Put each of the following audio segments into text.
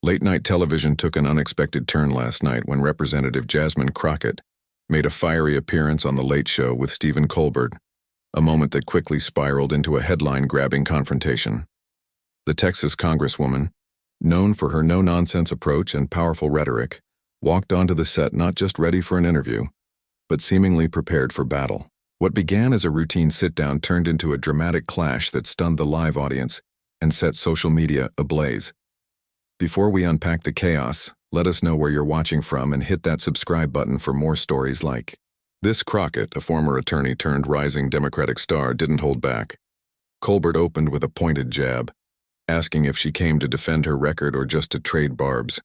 Late-night television took an unexpected turn last night when Representative Jasmine Crockett made a fiery appearance on The Late Show with Stephen Colbert, a moment that quickly spiraled into a headline-grabbing confrontation. The Texas Congresswoman, known for her no-nonsense approach and powerful rhetoric, walked onto the set not just ready for an interview, but seemingly prepared for battle. What began as a routine sit-down turned into a dramatic clash that stunned the live audience and set social media ablaze. Before we unpack the chaos, let us know where you're watching from and hit that subscribe button for more stories like this. Crockett, a former attorney turned rising Democratic star, didn't hold back. Colbert opened with a pointed jab, asking if she came to defend her record or just to trade barbs.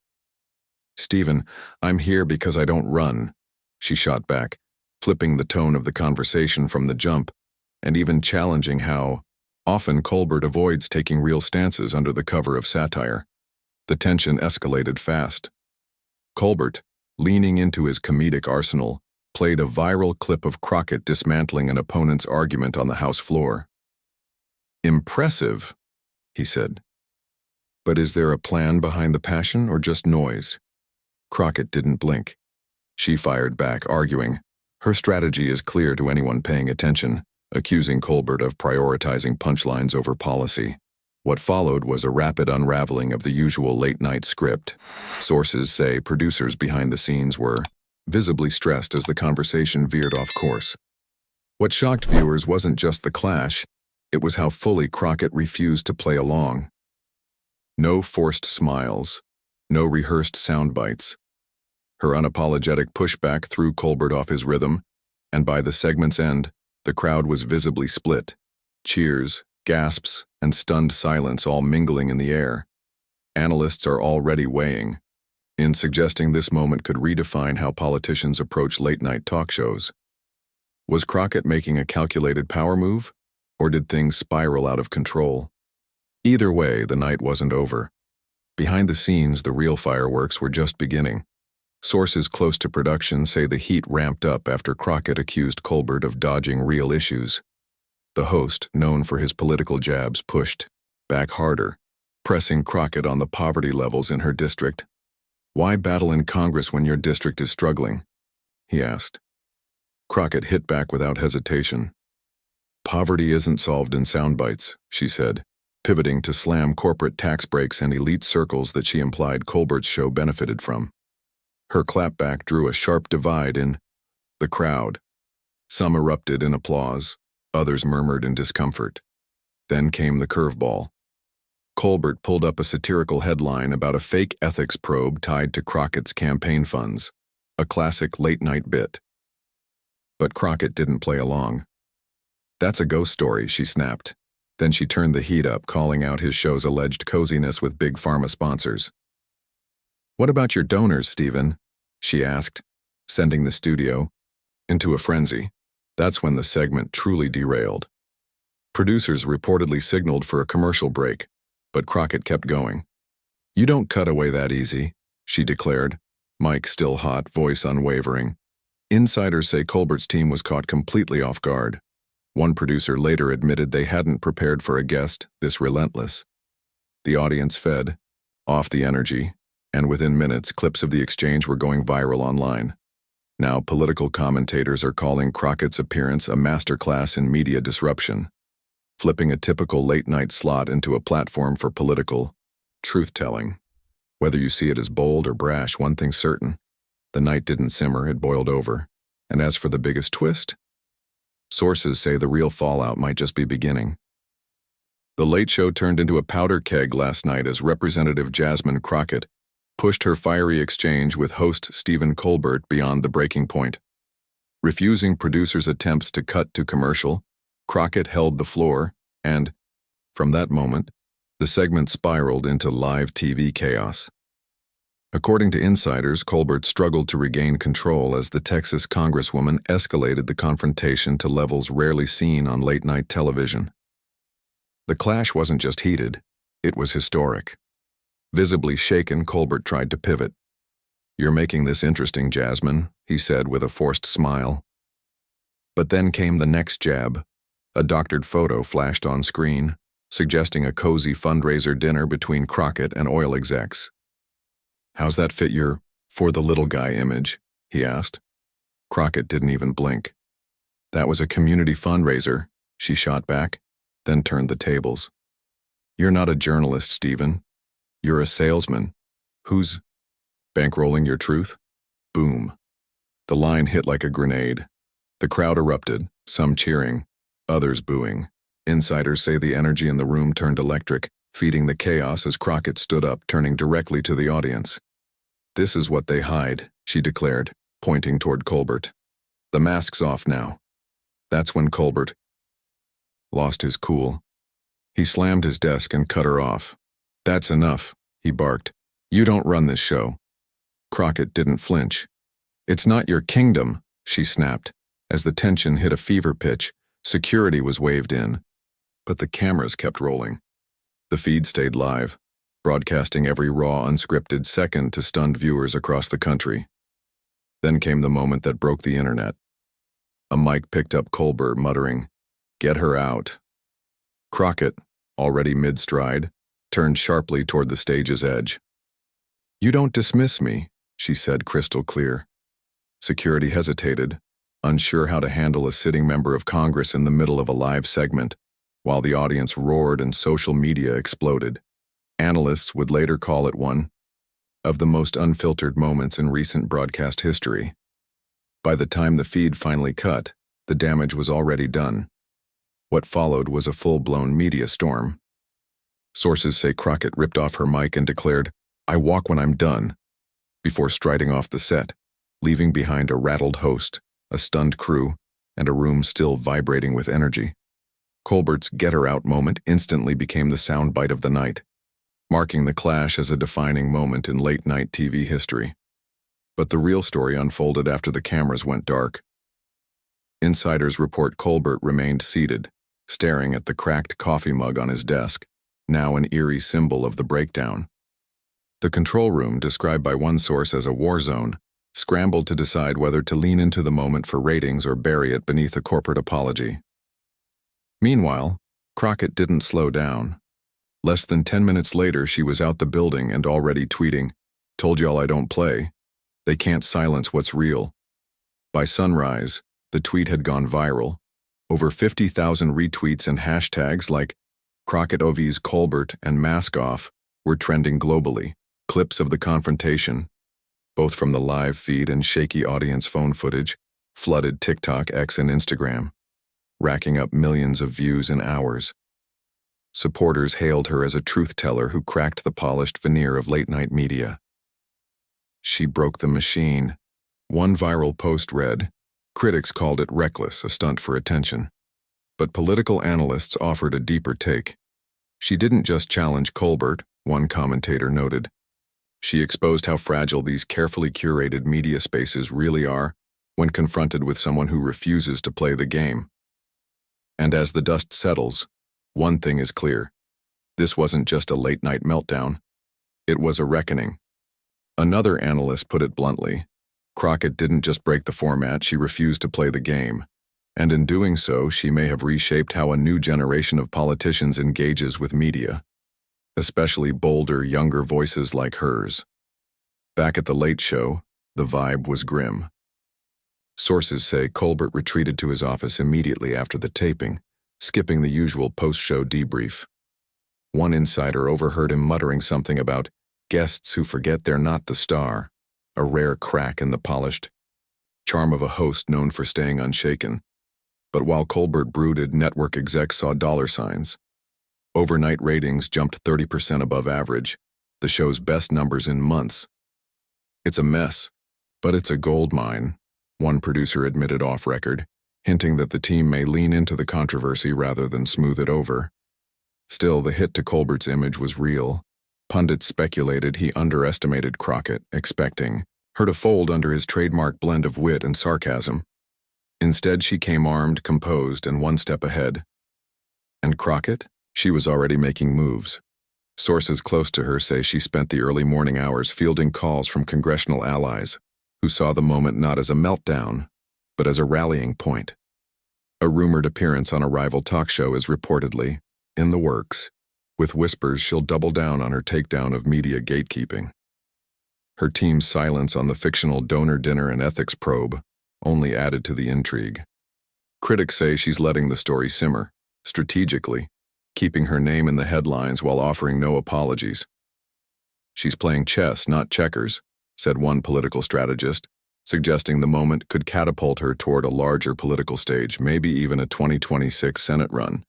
"Stephen, I'm here because I don't run," she shot back, flipping the tone of the conversation from the jump, and even challenging how often Colbert avoids taking real stances under the cover of satire. The tension escalated fast. Colbert, leaning into his comedic arsenal, played a viral clip of Crockett dismantling an opponent's argument on the House floor. "Impressive," he said. "But is there a plan behind the passion or just noise?" Crockett didn't blink. She fired back, arguing. Her strategy is clear to anyone paying attention, accusing Colbert of prioritizing punchlines over policy. What followed was a rapid unraveling of the usual late-night script. Sources say producers behind the scenes were visibly stressed as the conversation veered off course. What shocked viewers wasn't just the clash, it was how fully Crockett refused to play along. No forced smiles, no rehearsed sound bites. Her unapologetic pushback threw Colbert off his rhythm, and by the segment's end, the crowd was visibly split. Cheers, gasps, and stunned silence all mingling in the air. Analysts are already weighing in suggesting this moment could redefine how politicians approach late-night talk shows. Was Crockett making a calculated power move, or did things spiral out of control? Either way, the night wasn't over. Behind the scenes, the real fireworks were just beginning. Sources close to production say the heat ramped up after Crockett accused Colbert of dodging real issues. The host, known for his political jabs, pushed back harder, pressing Crockett on the poverty levels in her district. "Why battle in Congress when your district is struggling?" he asked. Crockett hit back without hesitation. "Poverty isn't solved in sound bites," she said, pivoting to slam corporate tax breaks and elite circles that she implied Colbert's show benefited from. Her clapback drew a sharp divide in the crowd. Some erupted in applause, others murmured in discomfort. Then came the curveball. Colbert pulled up a satirical headline about a fake ethics probe tied to Crockett's campaign funds, a classic late-night bit. But Crockett didn't play along. "That's a ghost story," she snapped. Then she turned the heat up, calling out his show's alleged coziness with big pharma sponsors. "What about your donors, Stephen?" she asked, sending the studio into a frenzy. That's when the segment truly derailed. Producers reportedly signaled for a commercial break, but Crockett kept going. "You don't cut away that easy," she declared, mic still hot, voice unwavering. Insiders say Colbert's team was caught completely off guard. One producer later admitted they hadn't prepared for a guest this relentless. The audience fed off the energy, and within minutes, clips of the exchange were going viral online. Now, political commentators are calling Crockett's appearance a masterclass in media disruption, flipping a typical late-night slot into a platform for political truth-telling. Whether you see it as bold or brash, one thing's certain: the night didn't simmer, it boiled over. And as for the biggest twist, sources say the real fallout might just be beginning. The Late Show turned into a powder keg last night as Representative Jasmine Crockett pushed her fiery exchange with host Stephen Colbert beyond the breaking point. Refusing producers' attempts to cut to commercial, Crockett held the floor, and, from that moment, the segment spiraled into live TV chaos. According to insiders, Colbert struggled to regain control as the Texas Congresswoman escalated the confrontation to levels rarely seen on late-night television. The clash wasn't just heated, it was historic. Visibly shaken, Colbert tried to pivot. "You're making this interesting, Jasmine," he said with a forced smile. But then came the next jab. A doctored photo flashed on screen, suggesting a cozy fundraiser dinner between Crockett and oil execs. How's that fit your "for the little guy" image? He asked. Crockett didn't even blink. That was a community fundraiser, she shot back, then turned the tables. You're not a journalist, Stephen. You're a salesman. Who's bankrolling your truth? Boom. The line hit like a grenade. The crowd erupted, some cheering, others booing. Insiders say the energy in the room turned electric, feeding the chaos as Crockett stood up, turning directly to the audience. This is what they hide, she declared, pointing toward Colbert. The mask's off now. That's when Colbert lost his cool. He slammed his desk and cut her off. That's enough, he barked. You don't run this show. Crockett didn't flinch. It's not your kingdom, she snapped. As the tension hit a fever pitch, security was waved in. But the cameras kept rolling. The feed stayed live, broadcasting every raw, unscripted second to stunned viewers across the country. Then came the moment that broke the internet. A mic picked up Colbert muttering, "Get her out." Crockett, already mid-stride, turned sharply toward the stage's edge. "You don't dismiss me," she said crystal clear. Security hesitated, unsure how to handle a sitting member of Congress in the middle of a live segment, while the audience roared and social media exploded. Analysts would later call it one of the most unfiltered moments in recent broadcast history. By the time the feed finally cut, the damage was already done. What followed was a full-blown media storm. Sources say Crockett ripped off her mic and declared, "I walk when I'm done," before striding off the set, leaving behind a rattled host, a stunned crew, and a room still vibrating with energy. Colbert's "get her out" moment instantly became the soundbite of the night, marking the clash as a defining moment in late-night TV history. But the real story unfolded after the cameras went dark. Insiders report Colbert remained seated, staring at the cracked coffee mug on his desk, now an eerie symbol of the breakdown. The control room, described by one source as a war zone, scrambled to decide whether to lean into the moment for ratings or bury it beneath a corporate apology. Meanwhile, Crockett didn't slow down. Less than 10 minutes later, she was out the building and already tweeting, "Told y'all I don't play. They can't silence what's real." By sunrise, the tweet had gone viral. Over 50,000 retweets and hashtags like Crockett OV's Colbert and Mask Off were trending globally. Clips of the confrontation, both from the live feed and shaky audience phone footage, flooded TikTok, X, and Instagram, racking up millions of views in hours. Supporters hailed her as a truth-teller who cracked the polished veneer of late-night media. She broke the machine. One viral post read, "Critics called it reckless, a stunt for attention." But political analysts offered a deeper take. She didn't just challenge Colbert, one commentator noted. She exposed how fragile these carefully curated media spaces really are when confronted with someone who refuses to play the game. And as the dust settles, one thing is clear. This wasn't just a late-night meltdown. It was a reckoning. Another analyst put it bluntly. Crockett didn't just break the format, she refused to play the game. And in doing so, she may have reshaped how a new generation of politicians engages with media, especially bolder, younger voices like hers. Back at the Late Show, the vibe was grim. Sources say Colbert retreated to his office immediately after the taping, skipping the usual post-show debrief. One insider overheard him muttering something about guests who forget they're not the star, a rare crack in the polished charm of a host known for staying unshaken. But while Colbert brooded, network execs saw dollar signs. Overnight ratings jumped 30% above average, the show's best numbers in months. "It's a mess, but it's a gold mine," one producer admitted off record, hinting that the team may lean into the controversy rather than smooth it over. Still, the hit to Colbert's image was real. Pundits speculated he underestimated Crockett, expecting her to fold under his trademark blend of wit and sarcasm. Instead, she came armed, composed, and one step ahead. And Crockett? She was already making moves. Sources close to her say she spent the early morning hours fielding calls from congressional allies, who saw the moment not as a meltdown, but as a rallying point. A rumored appearance on a rival talk show is reportedly in the works, with whispers she'll double down on her takedown of media gatekeeping. Her team's silence on the fictional donor dinner and ethics probe only added to the intrigue. Critics say she's letting the story simmer, strategically, keeping her name in the headlines while offering no apologies. "She's playing chess, not checkers," said one political strategist, suggesting the moment could catapult her toward a larger political stage, maybe even a 2026 Senate run.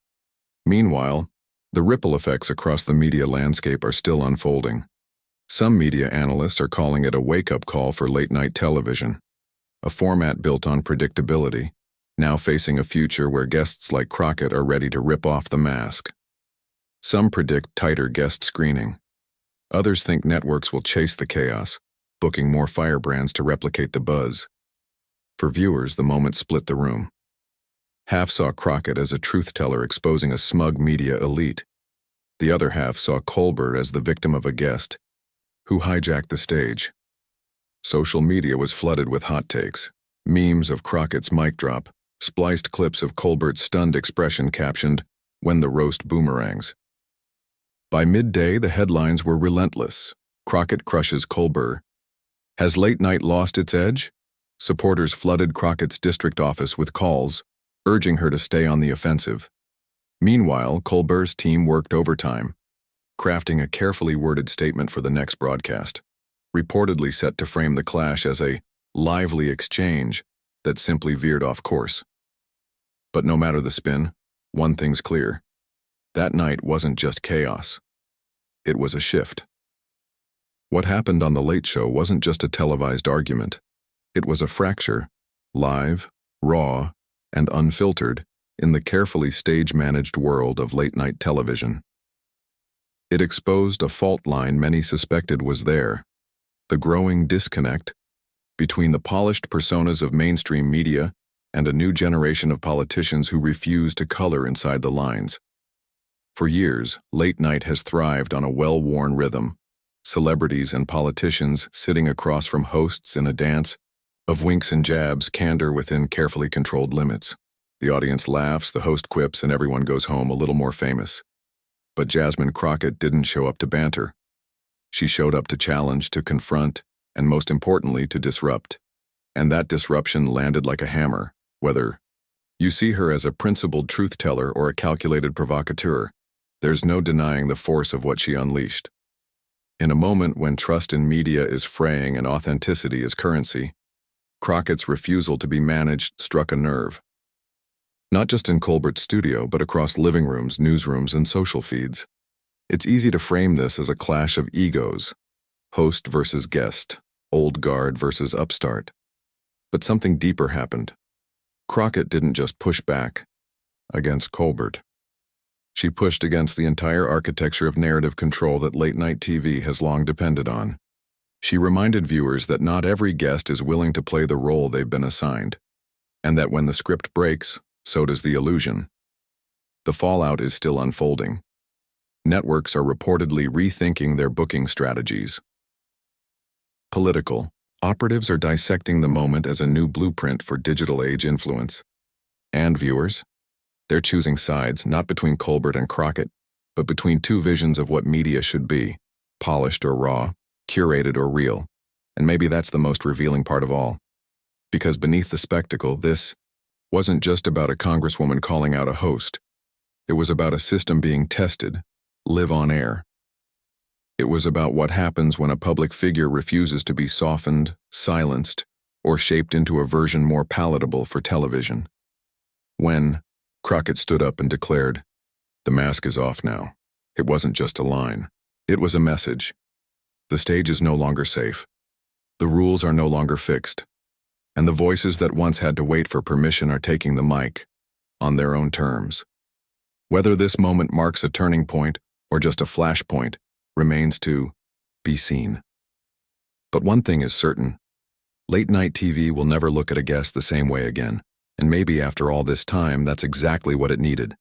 Meanwhile, the ripple effects across the media landscape are still unfolding. Some media analysts are calling it a wake-up call for late-night television, a format built on predictability, now facing a future where guests like Crockett are ready to rip off the mask. Some predict tighter guest screening. Others think networks will chase the chaos, booking more firebrands to replicate the buzz. For viewers, the moment split the room. Half saw Crockett as a truth-teller exposing a smug media elite. The other half saw Colbert as the victim of a guest who hijacked the stage. Social media was flooded with hot takes, memes of Crockett's mic drop, spliced clips of Colbert's stunned expression captioned, "When the roast boomerangs." By midday, the headlines were relentless. Crockett crushes Colbert. Has late night lost its edge? Supporters flooded Crockett's district office with calls, urging her to stay on the offensive. Meanwhile, Colbert's team worked overtime, crafting a carefully worded statement for the next broadcast, reportedly set to frame the clash as a lively exchange that simply veered off course. But no matter the spin, one thing's clear. That night wasn't just chaos. It was a shift. What happened on The Late Show wasn't just a televised argument. It was a fracture, live, raw, and unfiltered, in the carefully stage-managed world of late-night television. It exposed a fault line many suspected was there, the growing disconnect between the polished personas of mainstream media and a new generation of politicians who refuse to color inside the lines. For years, late night has thrived on a well-worn rhythm, celebrities and politicians sitting across from hosts in a dance of winks and jabs, candor within carefully controlled limits. The audience laughs, the host quips, and everyone goes home a little more famous. But Jasmine Crockett didn't show up to banter. She showed up to challenge, to confront, and most importantly, to disrupt. And that disruption landed like a hammer, whether you see her as a principled truth-teller or a calculated provocateur. There's no denying the force of what she unleashed. In a moment when trust in media is fraying and authenticity is currency, Crockett's refusal to be managed struck a nerve. Not just in Colbert's studio, but across living rooms, newsrooms, and social feeds. It's easy to frame this as a clash of egos, host versus guest, old guard versus upstart. But something deeper happened. Crockett didn't just push back against Colbert. She pushed against the entire architecture of narrative control that late-night TV has long depended on. She reminded viewers that not every guest is willing to play the role they've been assigned, and that when the script breaks, so does the illusion. The fallout is still unfolding. Networks are reportedly rethinking their booking strategies. Political operatives are dissecting the moment as a new blueprint for digital age influence. And viewers? They're choosing sides not between Colbert and Crockett, but between two visions of what media should be, polished or raw, curated or real. And maybe that's the most revealing part of all. Because beneath the spectacle, this wasn't just about a congresswoman calling out a host. It was about a system being tested, live on air. It was about what happens when a public figure refuses to be softened, silenced, or shaped into a version more palatable for television. When Crockett stood up and declared, "The mask is off now," it wasn't just a line. It was a message. The stage is no longer safe. The rules are no longer fixed. And the voices that once had to wait for permission are taking the mic, on their own terms. Whether this moment marks a turning point or just a flashpoint remains to be seen. But one thing is certain. Late-night TV will never look at a guest the same way again, and maybe after all this time, that's exactly what it needed.